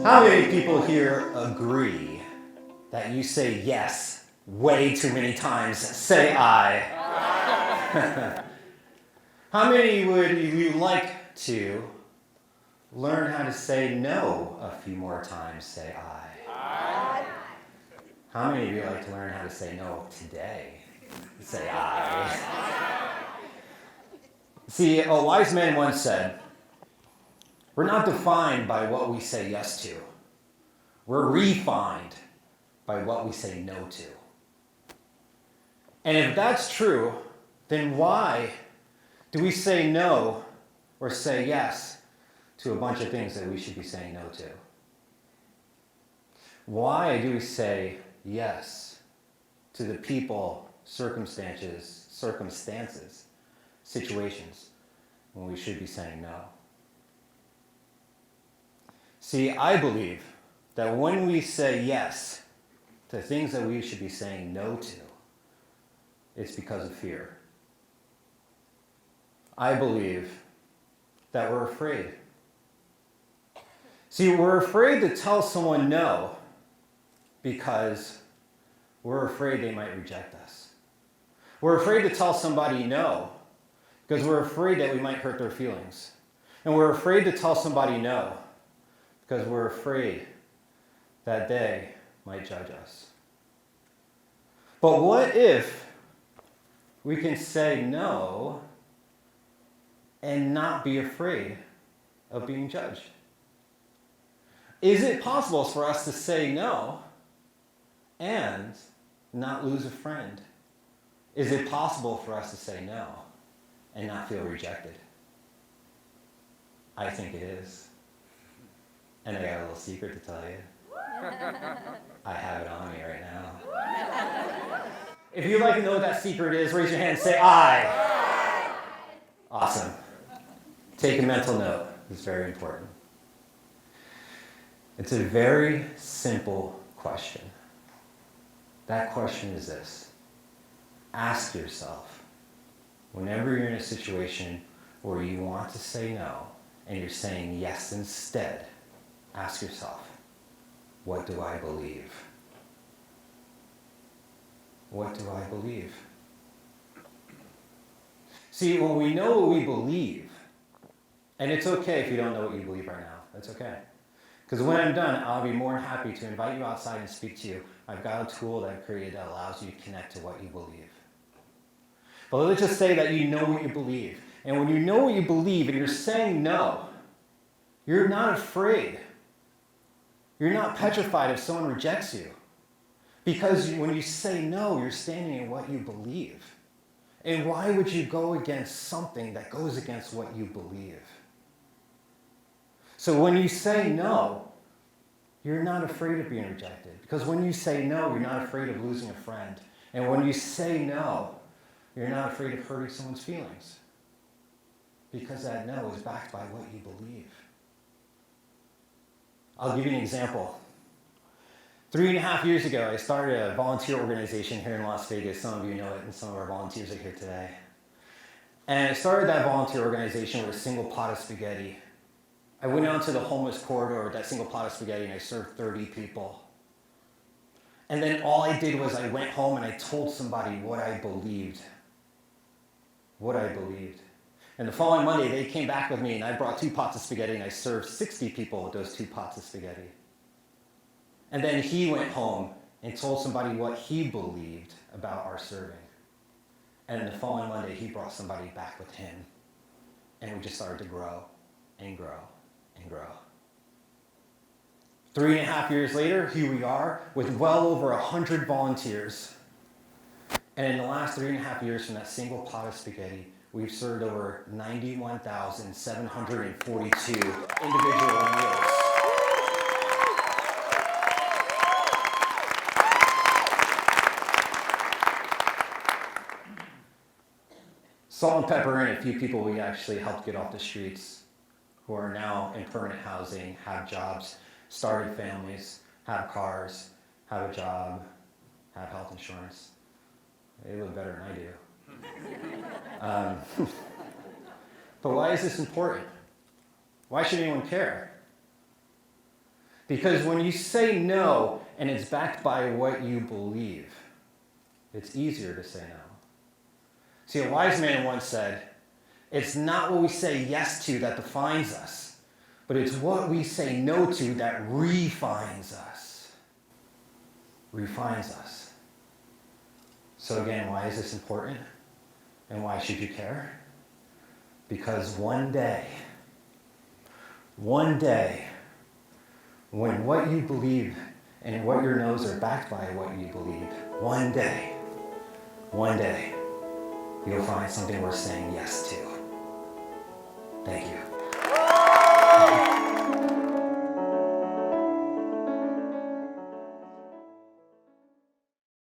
How many people here agree that you say yes way too many times? Say aye. How many would you like to learn how to say no a few more times? Say aye. Aye. How many of you like to learn how to say no today? Say aye. See, a wise man once said, we're not defined by what we say yes to. We're refined by what we say no to. And if that's true, then why do we say no or say yes to a bunch of things that we should be saying no to? Why do we say yes to the people, circumstances, situations when we should be saying no? See, I believe that when we say yes to things that we should be saying no to, it's because of fear. I believe that we're afraid. See, we're afraid to tell someone no because we're afraid they might reject us. We're afraid to tell somebody no because we're afraid that we might hurt their feelings. And we're afraid to tell somebody no because we're afraid that they might judge us. But what if we can say no and not be afraid of being judged? Is it possible for us to say no and not lose a friend? Is it possible for us to say no and not feel rejected? I think it is. And I got a little secret to tell you. I have it on me right now. If you'd like to know what that secret is, raise your hand and say aye. Awesome. Take a mental note. It's very important. It's a very simple question. That question is this. Ask yourself, whenever you're in a situation where you want to say no and you're saying yes instead, ask yourself, what do I believe? What do I believe? See, when we know what we believe, and it's okay if you don't know what you believe right now, that's okay. Because when I'm done, I'll be more than happy to invite you outside and speak to you. I've got a tool that I've created that allows you to connect to what you believe. But let's just say that you know what you believe. And when you know what you believe and you're saying no, you're not afraid. You're not petrified if someone rejects you. Because when you say no, you're standing in what you believe. And why would you go against something that goes against what you believe? So when you say no, you're not afraid of being rejected. Because when you say no, you're not afraid of losing a friend. And when you say no, you're not afraid of hurting someone's feelings. Because that no is backed by what you believe. I'll give you an example. 3.5 years ago, I started a volunteer organization here in Las Vegas. Some of you know it, and some of our volunteers are here today. And I started that volunteer organization with a single pot of spaghetti. I went out to the homeless corridor with that single pot of spaghetti, and I served 30 people. And then all I did was I went home and I told somebody what I believed. What I believed. And the following Monday, they came back with me, and I brought 2 pots of spaghetti, and I served 60 people with those 2 pots of spaghetti. And then he went home and told somebody what he believed about our serving. And the following Monday, he brought somebody back with him. And we just started to grow and grow and grow. 3.5 years later, here we are with well over 100 volunteers. And in the last 3.5 years from that single pot of spaghetti, we've served over 91,742 individual meals. Salt and pepper and a few people we actually helped get off the streets who are now in permanent housing, have jobs, started families, have cars, have a job, have health insurance. They live better than I do. But why is this important? Why should anyone care? Because when you say no and it's backed by what you believe, it's easier to say no. See, a wise man once said, it's not what we say yes to that defines us, but it's what we say no to that refines us. Refines us. So again, why is this important? And why should you care? Because one day, when what you believe and what your no's are backed by what you believe, one day, you'll find something worth saying yes to.